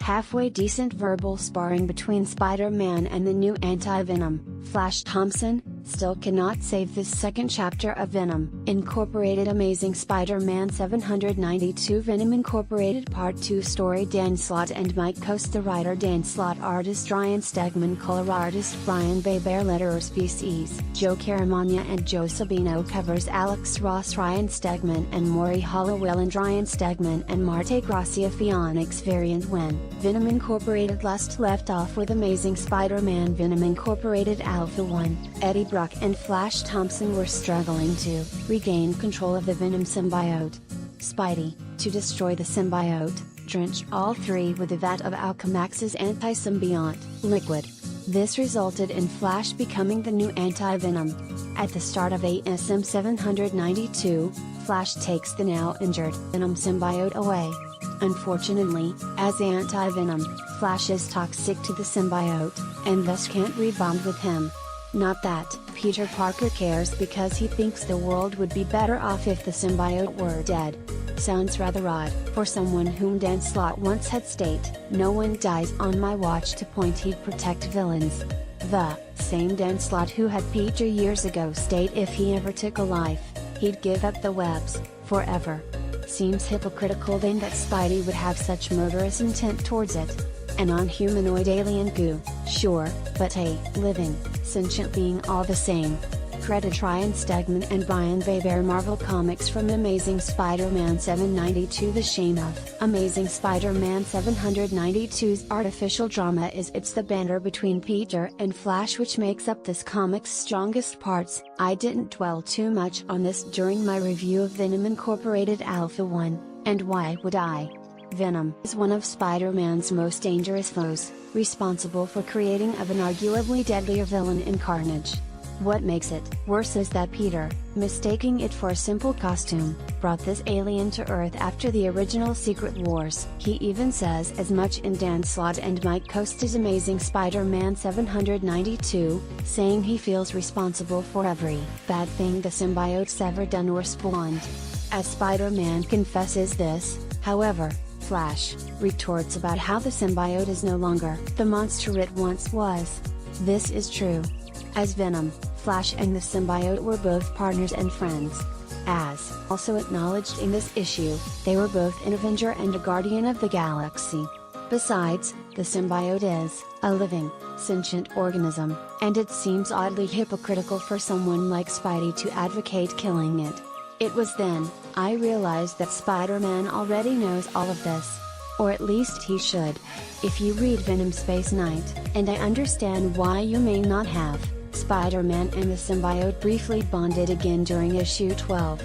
Halfway decent verbal sparring between Spider-Man and the new anti-Venom, Flash Thompson, still cannot save this second chapter of Venom Incorporated Amazing Spider-Man 792 Venom Incorporated Part 2 Story Dan Slott and Mike Coast. The writer Dan Slott, artist Ryan Stegman, color artist Brian Beber, letterer Species Joe Caramagna and Joe Sabino, covers Alex Ross, Ryan Stegman and Maury Hollowell, and Ryan Stegman and Marte Gracia. Phoenix variant. When Venom Incorporated left off with Amazing Spider-Man Venom Incorporated Alpha 1, Eddie Brock and Flash Thompson were struggling to regain control of the Venom symbiote. Spidey, to destroy the symbiote, drenched all three with a vat of Alchemax's anti-symbiote liquid. This resulted in Flash becoming the new anti-Venom. At the start of ASM 792, Flash takes the now injured Venom symbiote away. Unfortunately, as anti-Venom, Flash is toxic to the symbiote, and thus can't rebond with him. Not that Peter Parker cares, because he thinks the world would be better off if the symbiote were dead. Sounds rather odd for someone whom Dan Slott once had stated, "No one dies on my watch," to point he'd protect villains. The same Dan Slott who had Peter years ago state if he ever took a life, he'd give up the webs forever. Seems hypocritical then that Spidey would have such murderous intent towards it. An non-humanoid alien goo, sure, but a living, sentient being all the same. Credit Ryan Stegman and Brian Beber. Marvel Comics from Amazing Spider-Man 792. The shame of Amazing Spider-Man 792's artificial drama is it's the banter between Peter and Flash which makes up this comic's strongest parts. I didn't dwell too much on this during my review of Venom Incorporated Alpha 1, and why would I? Venom is one of Spider-Man's most dangerous foes, responsible for creating of an arguably deadlier villain in Carnage. What makes it worse is that Peter, mistaking it for a simple costume, brought this alien to Earth after the original Secret Wars. He even says as much in Dan Slott and Mike Coast's Amazing Spider-Man 792, saying he feels responsible for every bad thing the symbiote's ever done or spawned. As Spider-Man confesses this, however, Flash retorts about how the symbiote is no longer the monster it once was. This is true. As Venom, Flash and the symbiote were both partners and friends. As also acknowledged in this issue, they were both an Avenger and a Guardian of the Galaxy. Besides, the symbiote is a living, sentient organism, and it seems oddly hypocritical for someone like Spidey to advocate killing it. It was then I realized that Spider-Man already knows all of this. Or at least he should. If you read Venom Space Knight, and I understand why you may not have, Spider-Man and the symbiote briefly bonded again during issue 12.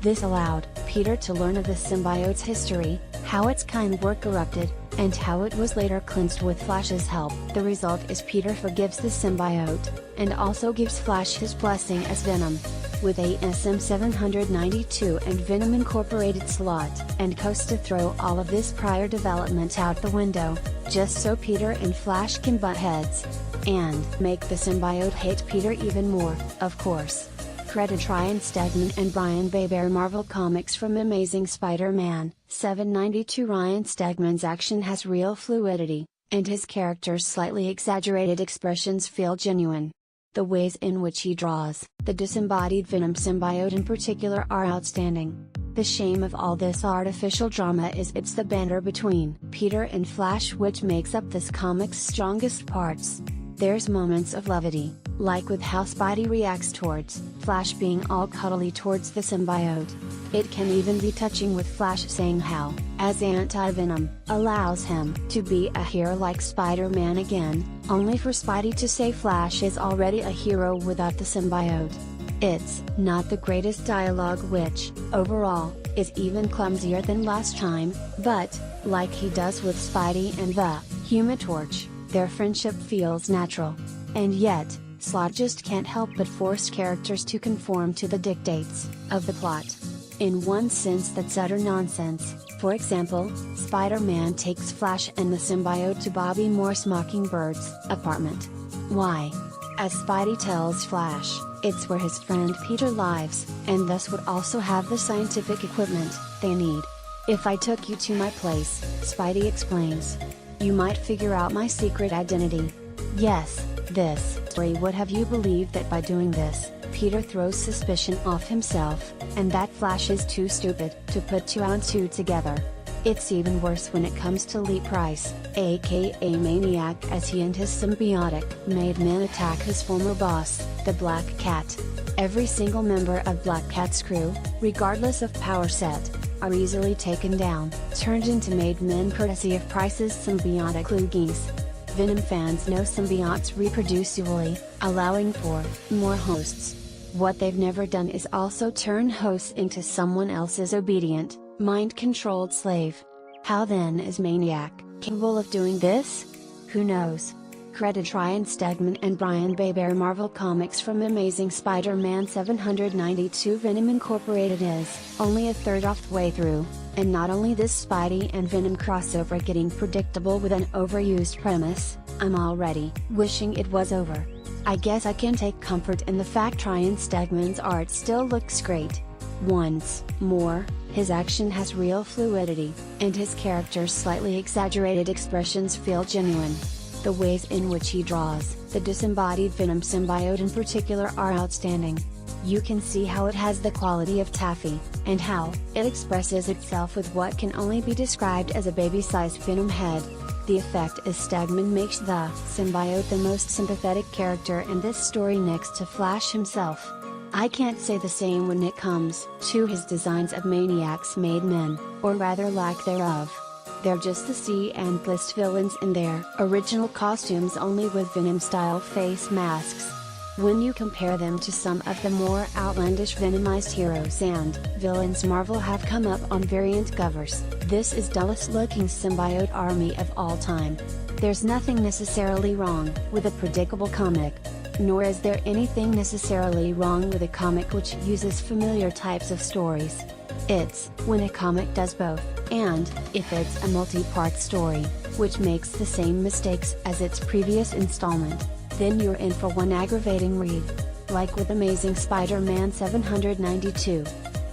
This allowed Peter to learn of the symbiote's history, how its kind were corrupted, and how it was later cleansed with Flash's help. The result is Peter forgives the symbiote, and also gives Flash his blessing as Venom. With ASM 792 and Venom Incorporated Slott and Coast to throw all of this prior development out the window, just so Peter and Flash can butt heads. And make the symbiote hate Peter even more, of course. Credit Ryan Stegman and Brian Beber. Marvel Comics from Amazing Spider-Man 792. Ryan Stegman's action has real fluidity, and his character's slightly exaggerated expressions feel genuine. The ways in which he draws the disembodied Venom symbiote in particular are outstanding. The shame of all this artificial drama is it's the banter between Peter and Flash which makes up this comic's strongest parts. There's moments of levity, like with how Spidey reacts towards Flash being all cuddly towards the symbiote. It can even be touching with Flash saying how, as anti-Venom, allows him to be a hero like Spider-Man again, only for Spidey to say Flash is already a hero without the symbiote. It's not the greatest dialogue which, overall, is even clumsier than last time, but, like he does with Spidey and the Human Torch, their friendship feels natural. And yet, Slott just can't help but force characters to conform to the dictates of the plot. In one sense that's utter nonsense. For example, Spider-Man takes Flash and the symbiote to Bobby Morse Mockingbird's apartment. Why? As Spidey tells Flash, it's where his friend Peter lives, and thus would also have the scientific equipment they need. If I took you to my place, Spidey explains. You might figure out my secret identity. Yes, this story would have you believe that by doing this, Peter throws suspicion off himself, and that Flash is too stupid to put 2 and 2 together. It's even worse when it comes to Lee Price, aka Maniac, as he and his symbiotic made men attack his former boss, the Black Cat. Every single member of Black Cat's crew, regardless of power set, are easily taken down, turned into made men courtesy of Price's symbiotic loogies. Venom fans know symbiotes reproduce evilly, allowing for more hosts. What they've never done is also turn hosts into someone else's obedient, mind-controlled slave. How then is Maniac capable of doing this? Who knows? Credit Ryan Stegman and Brian Baybear. Marvel Comics from Amazing Spider-Man 792. Venom Incorporated is only a third of the way through, and not only this Spidey and Venom crossover getting predictable with an overused premise, I'm already wishing it was over. I guess I can take comfort in the fact Ryan Stegman's art still looks great. Once more, his action has real fluidity, and his character's slightly exaggerated expressions feel genuine. The ways in which he draws the disembodied Venom symbiote in particular are outstanding. You can see how it has the quality of taffy, and how it expresses itself with what can only be described as a baby-sized Venom head. The effect is Stegman makes the symbiote the most sympathetic character in this story next to Flash himself. I can't say the same when it comes to his designs of Maniac's made men, or rather lack thereof. They're just the C-list villains in their original costumes, only with Venom-style face masks. When you compare them to some of the more outlandish Venomized heroes and villains Marvel have come up on variant covers, this is dullest-looking symbiote army of all time. There's nothing necessarily wrong with a predictable comic. Nor is there anything necessarily wrong with a comic which uses familiar types of stories. It's when a comic does both, and if it's a multi-part story, which makes the same mistakes as its previous installment, then you're in for one aggravating read. Like with Amazing Spider-Man 792.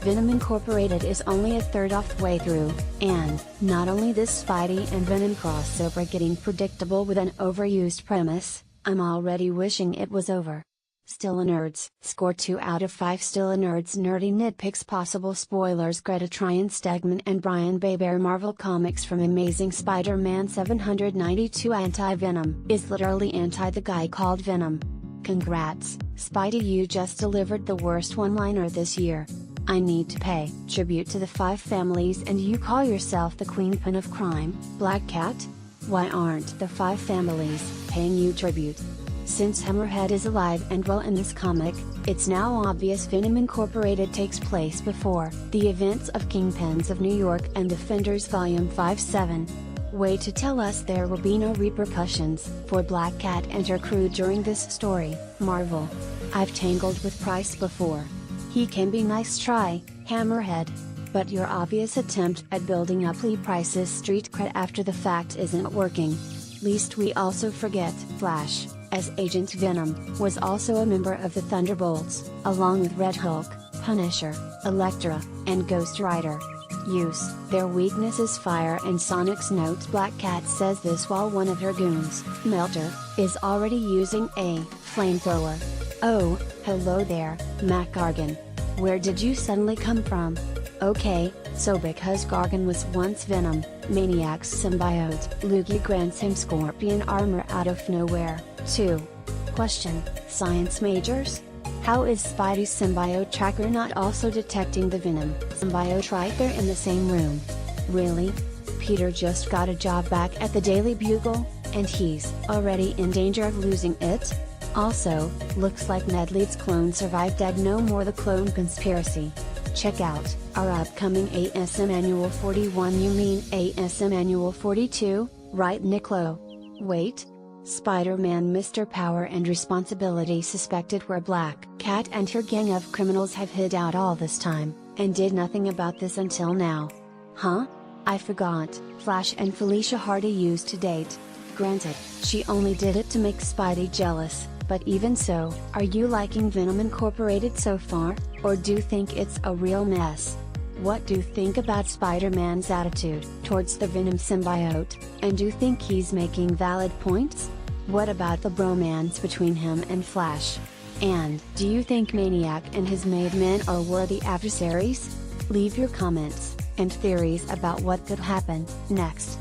Venom Incorporated is only a third of the way through, and not only this Spidey and Venom crossover getting predictable with an overused premise, I'm already wishing it was over. Stillanerds score 2 out of 5. Stillanerd's nerdy nitpicks. Possible spoilers. Greta Ryan Stegman and Brian Baybear. Marvel Comics from Amazing Spider-Man 792. Anti-Venom is literally anti the guy called Venom. Congrats, Spidey, you just delivered the worst one-liner this year. I need to pay tribute to the 5 families and you call yourself the queenpin of crime, Black Cat? Why aren't the 5 families paying you tribute? Since Hammerhead is alive and well in this comic, it's now obvious Venom Incorporated takes place before the events of Kingpins of New York and Defenders Volume 5-7. Way to tell us there will be no repercussions for Black Cat and her crew during this story, Marvel. I've tangled with Price before. He can be nice try, Hammerhead. But your obvious attempt at building up Lee Price's street cred after the fact isn't working. Least we also forget Flash, as Agent Venom, was also a member of the Thunderbolts, along with Red Hulk, Punisher, Elektra, and Ghost Rider. Use their weakness is fire and Sonic's notes. Black Cat says this while one of her goons, Melter, is already using a flamethrower. Oh, hello there, Mac Gargan. Where did you suddenly come from? Okay, so because Gargan was once Venom, Maniac's symbiote, Loogie grants him scorpion armor out of nowhere. 2. Question, science majors? How is Spidey's symbiote tracker not also detecting the Venom symbiote right there in the same room? Really? Peter just got a job back at the Daily Bugle, and he's already in danger of losing it? Also, looks like Ned Leeds' clone survived dead. No more the clone conspiracy. Check out our upcoming ASM Annual 41. You mean ASM Annual 42, right Niccolo? Wait. Spider-Man Mr. Power and Responsibility suspected where Black Cat and her gang of criminals have hid out all this time, and did nothing about this until now. Huh? I forgot, Flash and Felicia Hardy used to date. Granted, she only did it to make Spidey jealous, but even so, are you liking Venom Incorporated so far, or do you think it's a real mess? What do you think about Spider-Man's attitude towards the Venom symbiote, and do you think he's making valid points? What about the bromance between him and Flash? And do you think Maniac and his made men are worthy adversaries? Leave your comments and theories about what could happen next.